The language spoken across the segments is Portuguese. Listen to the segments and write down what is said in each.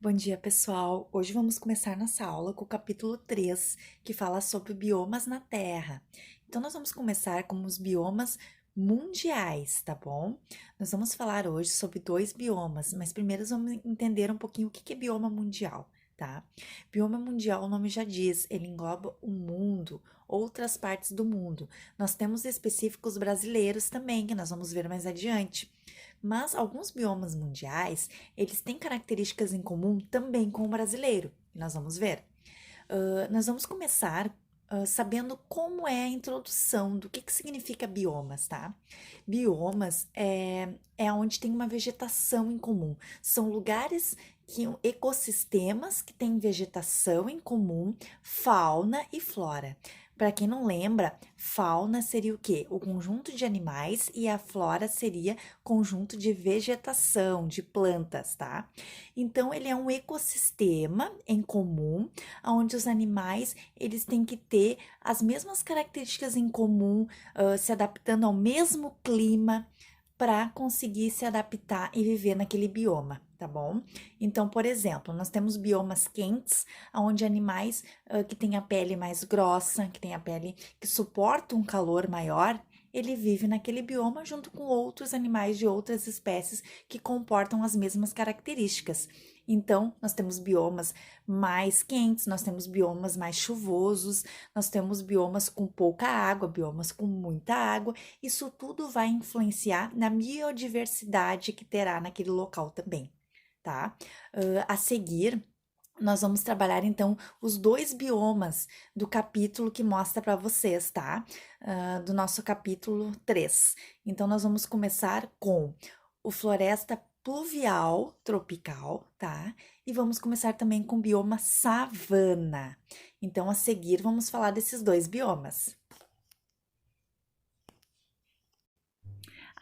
Bom dia, pessoal! Hoje vamos começar nossa aula com o capítulo 3, que fala sobre biomas na Terra. Então, nós vamos começar com os biomas mundiais, tá bom? Nós vamos falar hoje sobre 2 biomas, mas primeiro vamos entender um pouquinho o que é bioma mundial, tá? Bioma mundial, o nome já diz, ele engloba o mundo, outras partes do mundo. Nós temos específicos brasileiros também, que nós vamos ver mais adiante. Mas alguns biomas mundiais, eles têm características em comum também com o brasileiro, e nós vamos ver. Nós vamos começar sabendo como é a introdução do que significa biomas, tá? Biomas é onde tem uma vegetação em comum. São lugares ecossistemas que têm vegetação em comum, fauna e flora. Para quem não lembra, fauna seria o quê? O conjunto de animais e a flora seria conjunto de vegetação, de plantas, tá? Então, ele é um ecossistema em comum, onde os animais, eles têm que ter as mesmas características em comum, se adaptando ao mesmo clima, para conseguir se adaptar e viver naquele bioma, tá bom? Então, por exemplo, nós temos biomas quentes, onde animais que têm a pele mais grossa, que têm a pele que suporta um calor maior, ele vive naquele bioma junto com outros animais de outras espécies que comportam as mesmas características. Então, nós temos biomas mais quentes, nós temos biomas mais chuvosos, nós temos biomas com pouca água, biomas com muita água. Isso tudo vai influenciar na biodiversidade que terá naquele local também, tá? A seguir, nós vamos trabalhar então os 2 biomas do capítulo que mostra para vocês, tá? Do nosso capítulo 3. Então, nós vamos começar com o floresta pluvial tropical, tá? E vamos começar também com o bioma savana. Então, a seguir, vamos falar desses 2 biomas.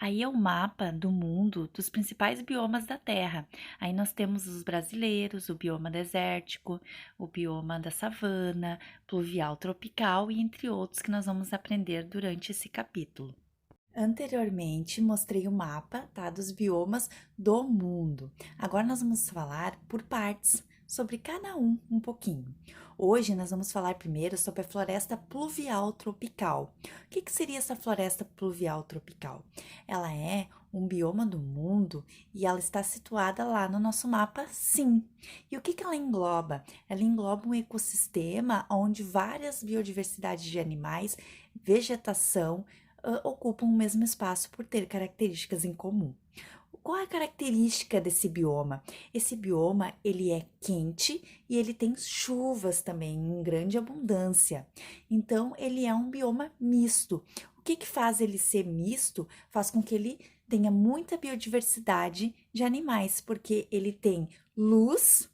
Aí é o mapa do mundo dos principais biomas da Terra. Aí nós temos os brasileiros, o bioma desértico, o bioma da savana, pluvial tropical e entre outros que nós vamos aprender durante esse capítulo. Anteriormente, mostrei o mapa, tá, dos biomas do mundo. Agora nós vamos falar por partes, sobre cada um pouquinho. Hoje nós vamos falar primeiro sobre a floresta pluvial tropical. O que seria essa floresta pluvial tropical? Ela é um bioma do mundo e ela está situada lá no nosso mapa, sim. E o que ela engloba? Ela engloba um ecossistema onde várias biodiversidades de animais, vegetação, ocupam o mesmo espaço por ter características em comum. Qual é a característica desse bioma? Esse bioma, ele é quente e ele tem chuvas também em grande abundância. Então, ele é um bioma misto. O que faz ele ser misto? Faz com que ele tenha muita biodiversidade de animais, porque ele tem luz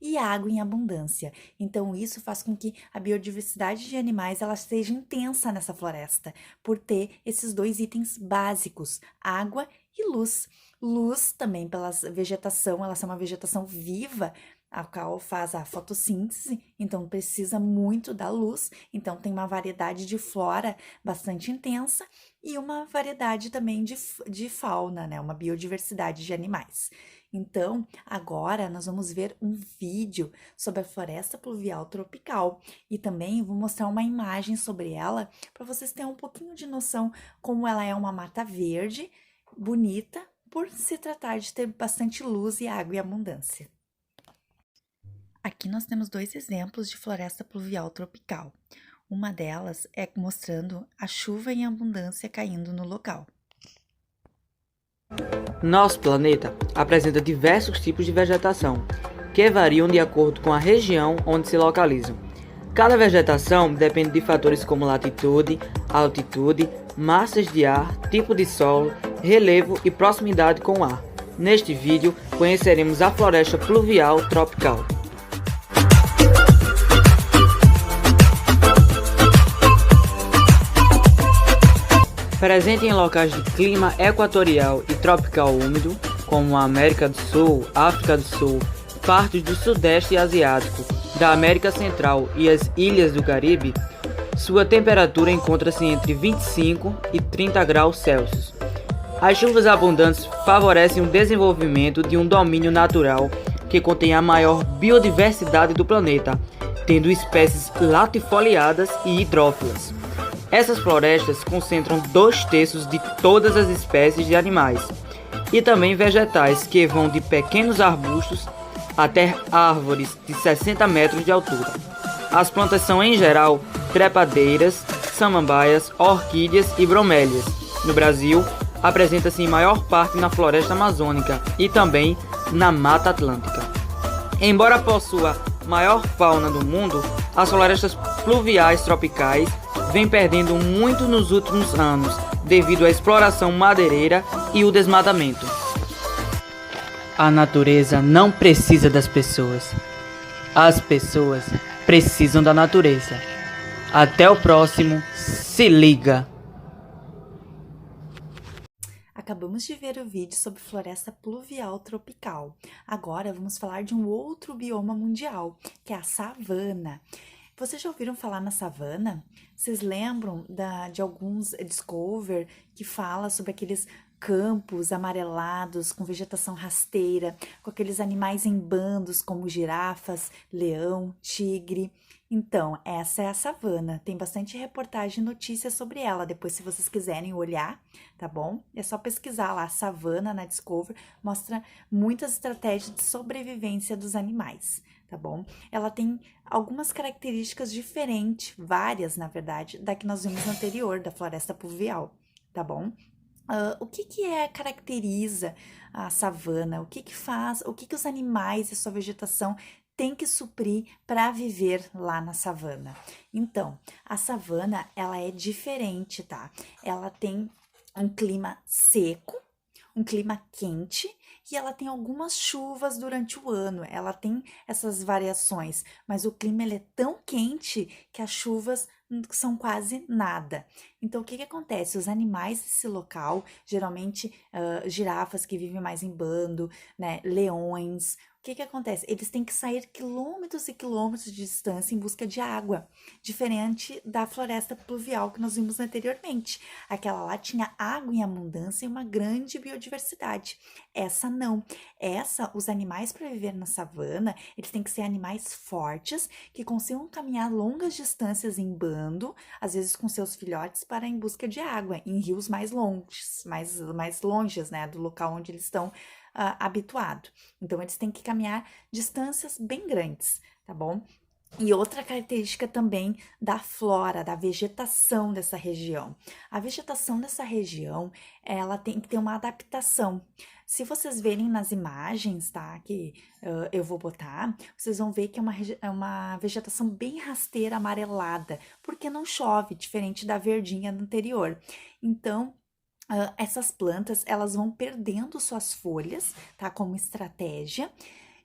e água em abundância. Então, isso faz com que a biodiversidade de animais ela seja intensa nessa floresta, por ter esses 2 itens básicos, água e luz. Luz também pela vegetação, ela é uma vegetação viva, a qual faz a fotossíntese, então precisa muito da luz, então tem uma variedade de flora bastante intensa e uma variedade também de fauna, né? Uma biodiversidade de animais. Então, agora nós vamos ver um vídeo sobre a floresta pluvial tropical e também vou mostrar uma imagem sobre ela para vocês terem um pouquinho de noção como ela é uma mata verde, bonita, por se tratar de ter bastante luz e água em abundância. Aqui nós temos 2 exemplos de floresta pluvial tropical. Uma delas é mostrando a chuva em abundância caindo no local. Nosso planeta apresenta diversos tipos de vegetação, que variam de acordo com a região onde se localizam. Cada vegetação depende de fatores como latitude, altitude, massas de ar, tipo de solo, relevo e proximidade com o ar. Neste vídeo, conheceremos a floresta pluvial tropical. Presente em locais de clima equatorial e tropical úmido, como a América do Sul, África do Sul, partes do Sudeste Asiático, da América Central e as ilhas do Caribe, sua temperatura encontra-se entre 25 e 30 graus Celsius. As chuvas abundantes favorecem o desenvolvimento de um domínio natural que contém a maior biodiversidade do planeta, tendo espécies latifoliadas e hidrófilas. Essas florestas concentram 2/3 de todas as espécies de animais, e também vegetais que vão de pequenos arbustos até árvores de 60 metros de altura. As plantas são, em geral, trepadeiras, samambaias, orquídeas e bromélias. No Brasil, apresenta-se em maior parte na floresta amazônica e também na Mata Atlântica. Embora possua maior fauna do mundo, as florestas pluviais tropicais vêm perdendo muito nos últimos anos devido à exploração madeireira e o desmatamento. A natureza não precisa das pessoas. As pessoas precisam da natureza. Até o próximo. Se liga! Acabamos de ver o vídeo sobre floresta pluvial tropical. Agora vamos falar de um outro bioma mundial, que é a savana. Vocês já ouviram falar na savana? Vocês lembram de alguns Discover que fala sobre aqueles campos amarelados com vegetação rasteira, com aqueles animais em bandos como girafas, leão, tigre? Então, essa é a savana. Tem bastante reportagem e notícias sobre ela. Depois, se vocês quiserem olhar, tá bom? É só pesquisar lá, savana na Discover. Mostra muitas estratégias de sobrevivência dos animais, tá bom? Ela tem algumas características diferentes, várias, na verdade, da que nós vimos no anterior, da floresta pluvial, tá bom? O que caracteriza a savana? O que faz? O que os animais e sua vegetação tem que suprir para viver lá na savana? Então, a savana, ela é diferente, tá? Ela tem um clima seco, um clima quente e ela tem algumas chuvas durante o ano. Ela tem essas variações, mas o clima ele é tão quente que as chuvas são quase nada. Então, o que acontece? Os animais desse local, geralmente girafas que vivem mais em bando, né, leões, o que acontece? Eles têm que sair quilômetros e quilômetros de distância em busca de água, diferente da floresta pluvial que nós vimos anteriormente. Aquela lá tinha água em abundância e uma grande biodiversidade. Essa não. Os animais para viver na savana, eles têm que ser animais fortes, que consigam caminhar longas distâncias em bando, às vezes com seus filhotes, para em busca de água, em rios mais longes, mais longes, né, do local onde eles estão habituado. Então, eles têm que caminhar distâncias bem grandes, tá bom? E outra característica também da flora, da vegetação dessa região. A vegetação dessa região, ela tem que ter uma adaptação. Se vocês verem nas imagens, tá, que eu vou botar, vocês vão ver que é uma vegetação bem rasteira, amarelada, porque não chove, diferente da verdinha anterior. Então, essas plantas, elas vão perdendo suas folhas, tá, como estratégia,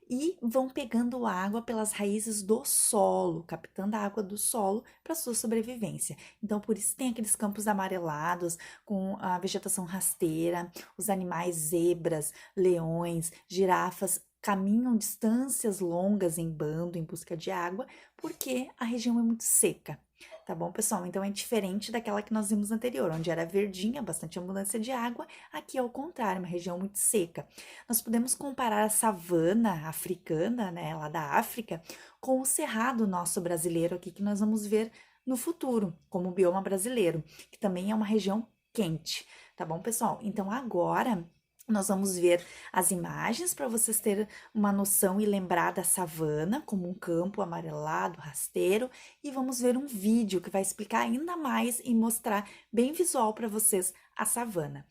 e vão pegando água pelas raízes do solo, captando a água do solo para sua sobrevivência. Então, por isso tem aqueles campos amarelados com a vegetação rasteira, os animais zebras, leões, girafas caminham distâncias longas em bando em busca de água, porque a região é muito seca. Tá bom, pessoal? Então, é diferente daquela que nós vimos anterior, onde era verdinha, bastante abundância de água. Aqui é o contrário, uma região muito seca. Nós podemos comparar a savana africana, né, lá da África, com o cerrado nosso brasileiro aqui, que nós vamos ver no futuro, como o bioma brasileiro, que também é uma região quente. Tá bom, pessoal? Então, agora nós vamos ver as imagens para vocês terem uma noção e lembrar da savana como um campo amarelado, rasteiro, e vamos ver um vídeo que vai explicar ainda mais e mostrar bem visual para vocês a savana.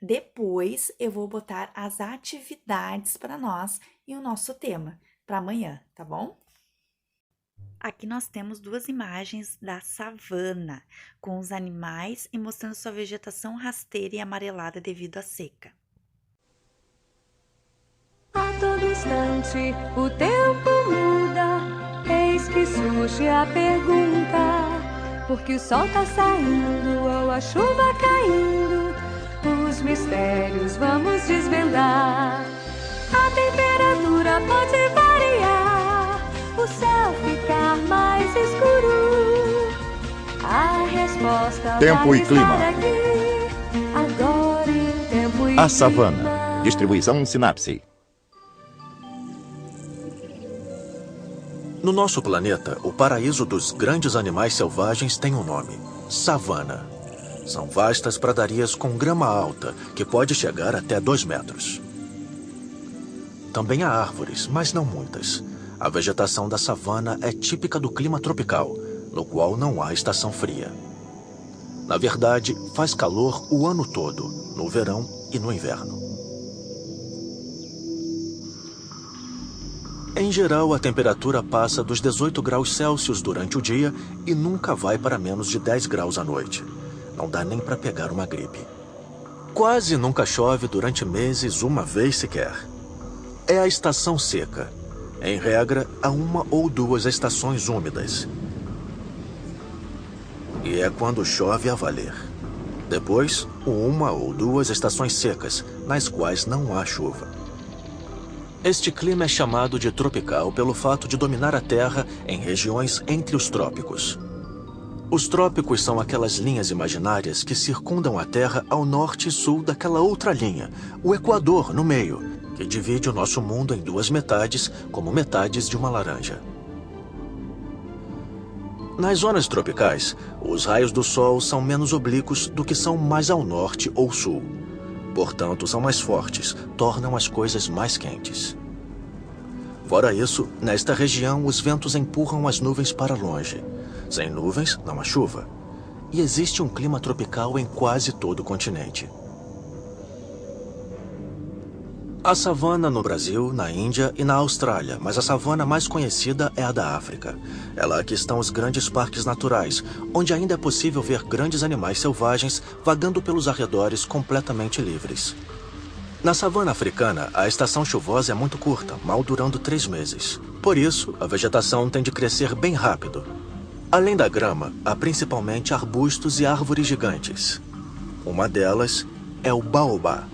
Depois eu vou botar as atividades para nós e o nosso tema para amanhã, tá bom? Aqui nós temos duas imagens da savana, com os animais e mostrando sua vegetação rasteira e amarelada devido à seca. A todo instante o tempo muda, eis que surge a pergunta: por que o sol tá saindo ou a chuva caindo? Os mistérios vamos desvendar. A temperatura pode variar, o céu ficar mais escuro. A resposta Tempo vai e estar clima. aqui, agora em tempo e A savana. clima. Distribuição Sinapse. No nosso planeta, o paraíso dos grandes animais selvagens tem um nome: savana. São vastas pradarias com grama alta, que pode chegar até 2 metros. Também há árvores, mas não muitas. A vegetação da savana é típica do clima tropical, no qual não há estação fria. Na verdade, faz calor o ano todo, no verão e no inverno. Em geral, a temperatura passa dos 18 graus Celsius durante o dia e nunca vai para menos de 10 graus à noite. Não dá nem para pegar uma gripe. Quase nunca chove durante meses, uma vez sequer. É a estação seca. Em regra, há 1 ou 2 estações úmidas. E é quando chove a valer. Depois, 1 ou 2 estações secas, nas quais não há chuva. Este clima é chamado de tropical pelo fato de dominar a Terra em regiões entre os trópicos. Os trópicos são aquelas linhas imaginárias que circundam a Terra ao norte e sul daquela outra linha, o Equador no meio, que divide o nosso mundo em 2 metades, como metades de uma laranja. Nas zonas tropicais, os raios do Sol são menos oblíquos do que são mais ao norte ou sul. Portanto, são mais fortes, tornam as coisas mais quentes. Fora isso, nesta região, os ventos empurram as nuvens para longe. Sem nuvens, não há chuva. E existe um clima tropical em quase todo o continente. Há savana no Brasil, na Índia e na Austrália, mas a savana mais conhecida é a da África. É lá que estão os grandes parques naturais, onde ainda é possível ver grandes animais selvagens vagando pelos arredores completamente livres. Na savana africana, a estação chuvosa é muito curta, mal durando 3 meses. Por isso, a vegetação tem de crescer bem rápido. Além da grama, há principalmente arbustos e árvores gigantes. Uma delas é o baobá.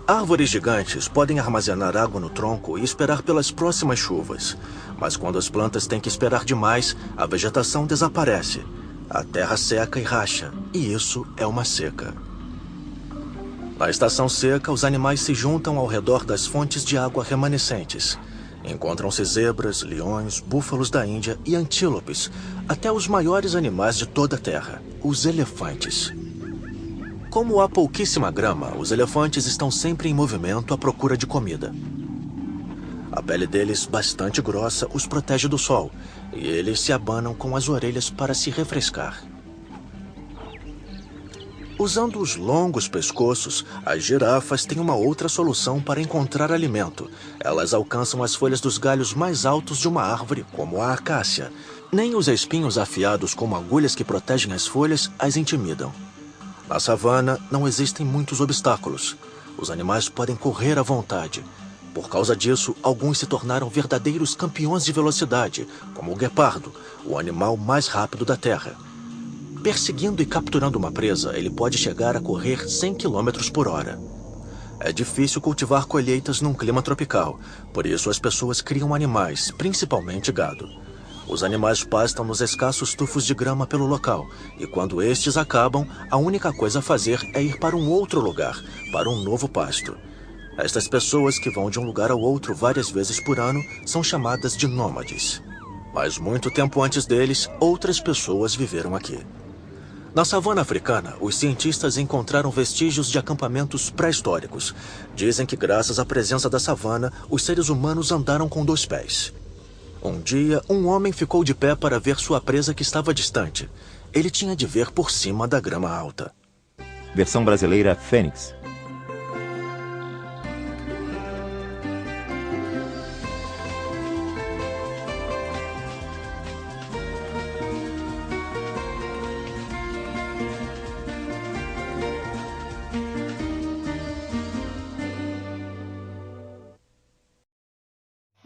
Árvores gigantes podem armazenar água no tronco e esperar pelas próximas chuvas. Mas quando as plantas têm que esperar demais, a vegetação desaparece. A terra seca e racha, e isso é uma seca. Na estação seca, os animais se juntam ao redor das fontes de água remanescentes. Encontram-se zebras, leões, búfalos da Índia e antílopes, até os maiores animais de toda a terra, os elefantes. Como há pouquíssima grama, os elefantes estão sempre em movimento à procura de comida. A pele deles, bastante grossa, os protege do sol, e eles se abanam com as orelhas para se refrescar. Usando os longos pescoços, as girafas têm uma outra solução para encontrar alimento. Elas alcançam as folhas dos galhos mais altos de uma árvore, como a acácia. Nem os espinhos afiados como agulhas que protegem as folhas as intimidam. Na savana, não existem muitos obstáculos. Os animais podem correr à vontade. Por causa disso, alguns se tornaram verdadeiros campeões de velocidade, como o guepardo, o animal mais rápido da Terra. Perseguindo e capturando uma presa, ele pode chegar a correr 100 km por hora. É difícil cultivar colheitas num clima tropical, por isso as pessoas criam animais, principalmente gado. Os animais pastam nos escassos tufos de grama pelo local, e quando estes acabam, a única coisa a fazer é ir para um outro lugar, para um novo pasto. Estas pessoas que vão de um lugar ao outro várias vezes por ano são chamadas de nômades. Mas muito tempo antes deles, outras pessoas viveram aqui. Na savana africana, os cientistas encontraram vestígios de acampamentos pré-históricos. Dizem que graças à presença da savana, os seres humanos andaram com 2 pés. Um dia, um homem ficou de pé para ver sua presa que estava distante. Ele tinha de ver por cima da grama alta. Versão brasileira Fênix.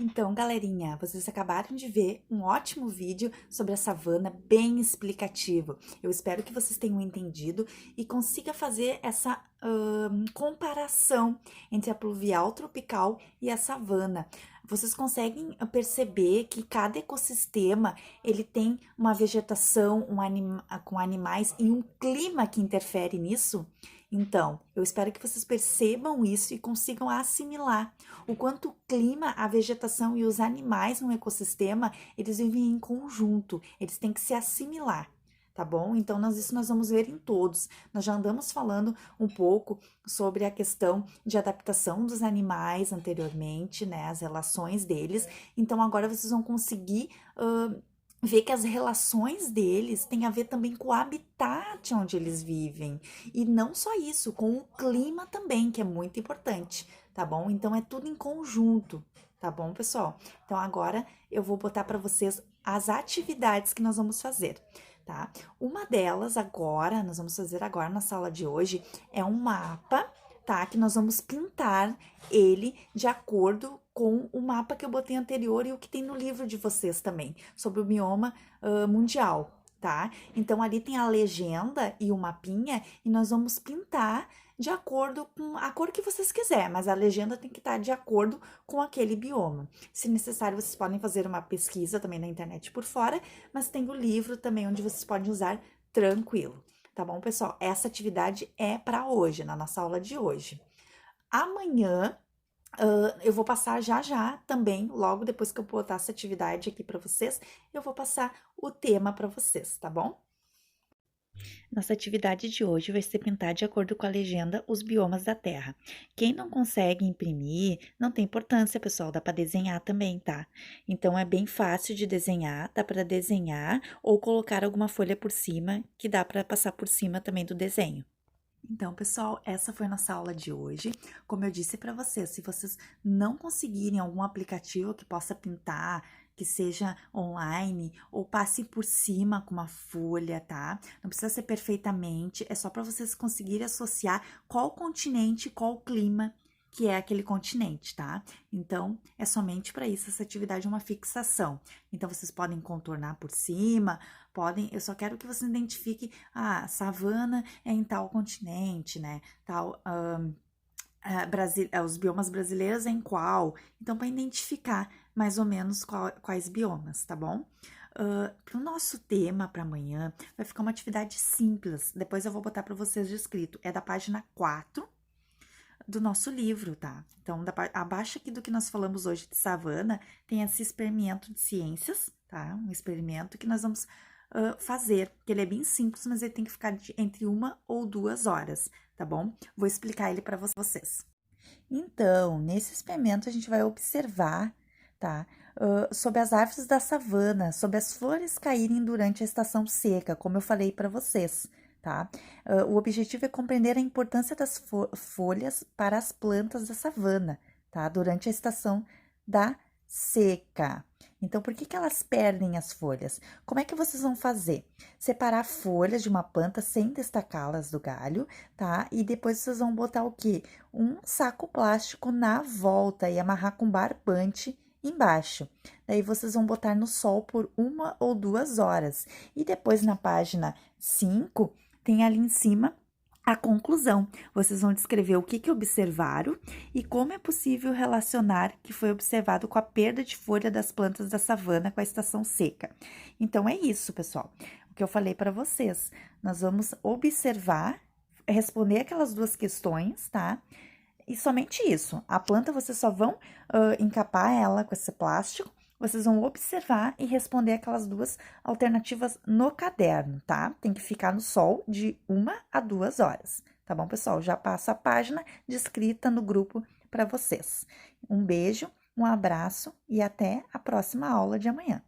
Então, galerinha, vocês acabaram de ver um ótimo vídeo sobre a savana, bem explicativo. Eu espero que vocês tenham entendido e consiga fazer essa comparação entre a pluvial tropical e a savana. Vocês conseguem perceber que cada ecossistema ele tem uma vegetação com animais e um clima que interfere nisso? Então, eu espero que vocês percebam isso e consigam assimilar o quanto o clima, a vegetação e os animais no ecossistema, eles vivem em conjunto, eles têm que se assimilar. Tá bom? Então, isso nós vamos ver em todos. Nós já andamos falando um pouco sobre a questão de adaptação dos animais anteriormente, né? As relações deles. Então, agora vocês vão conseguir ver que as relações deles têm a ver também com o habitat onde eles vivem. E não só isso, com o clima também, que é muito importante, tá bom? Então, é tudo em conjunto, tá bom, pessoal? Então, agora eu vou botar para vocês as atividades que nós vamos fazer. Tá? Uma delas agora, nós vamos fazer agora na sala de hoje, é um mapa, tá? Que nós vamos pintar ele de acordo com o mapa que eu botei anterior e o que tem no livro de vocês também, sobre o bioma mundial, tá? Então, ali tem a legenda e o mapinha e nós vamos pintar de acordo com a cor que vocês quiserem, mas a legenda tem que estar de acordo com aquele bioma. Se necessário, vocês podem fazer uma pesquisa também na internet por fora, mas tem o livro também onde vocês podem usar tranquilo. Tá bom, pessoal? Essa atividade é para hoje, na nossa aula de hoje. Amanhã, eu vou passar já também, logo depois que eu botar essa atividade aqui para vocês, eu vou passar o tema para vocês, tá bom? Nossa atividade de hoje vai ser pintar de acordo com a legenda os biomas da Terra. Quem não consegue imprimir, não tem importância, pessoal, dá para desenhar também, tá? Então, é bem fácil de desenhar, dá para desenhar ou colocar alguma folha por cima, que dá para passar por cima também do desenho. Então, pessoal, essa foi a nossa aula de hoje. Como eu disse para vocês, se vocês não conseguirem algum aplicativo que possa pintar, que seja online, ou passe por cima com uma folha, tá? Não precisa ser perfeitamente, é só para vocês conseguirem associar qual continente, qual clima que é aquele continente, tá? Então, é somente para isso, essa atividade é uma fixação. Então, vocês podem contornar por cima, eu só quero que você identifique, savana é em tal continente, né? Os biomas brasileiros é em qual? Então, para identificar mais ou menos quais biomas, tá bom? Para o nosso tema para amanhã, vai ficar uma atividade simples, depois eu vou botar para vocês de escrito, é da página 4, do nosso livro, tá? Então, abaixo aqui do que nós falamos hoje de savana, tem esse experimento de ciências, tá? Um experimento que nós vamos fazer, que ele é bem simples, mas ele tem que ficar entre 1 ou 2 horas, tá bom? Vou explicar ele para vocês. Então, nesse experimento a gente vai observar, tá? Sobre as árvores da savana, sobre as flores caírem durante a estação seca, como eu falei para vocês, tá? O objetivo é compreender a importância das folhas para as plantas da savana, tá? Durante a estação da seca. Então, por que elas perdem as folhas? Como é que vocês vão fazer? Separar folhas de uma planta sem destacá-las do galho, tá? E depois vocês vão botar o quê? Um saco plástico na volta e amarrar com barbante embaixo. Daí vocês vão botar no sol por 1 ou 2 horas. E depois na página 5, tem ali em cima a conclusão. Vocês vão descrever o que observaram e como é possível relacionar que foi observado com a perda de folha das plantas da savana com a estação seca. Então, é isso, pessoal. O que eu falei para vocês. Nós vamos observar, responder aquelas 2 questões, tá? E somente isso. A planta, vocês só vão encapar ela com esse plástico. Vocês vão observar e responder aquelas 2 alternativas no caderno, tá? Tem que ficar no sol de 1 a 2 horas, tá bom, pessoal? Já passo a página descrita no grupo para vocês. Um beijo, um abraço e até a próxima aula de amanhã.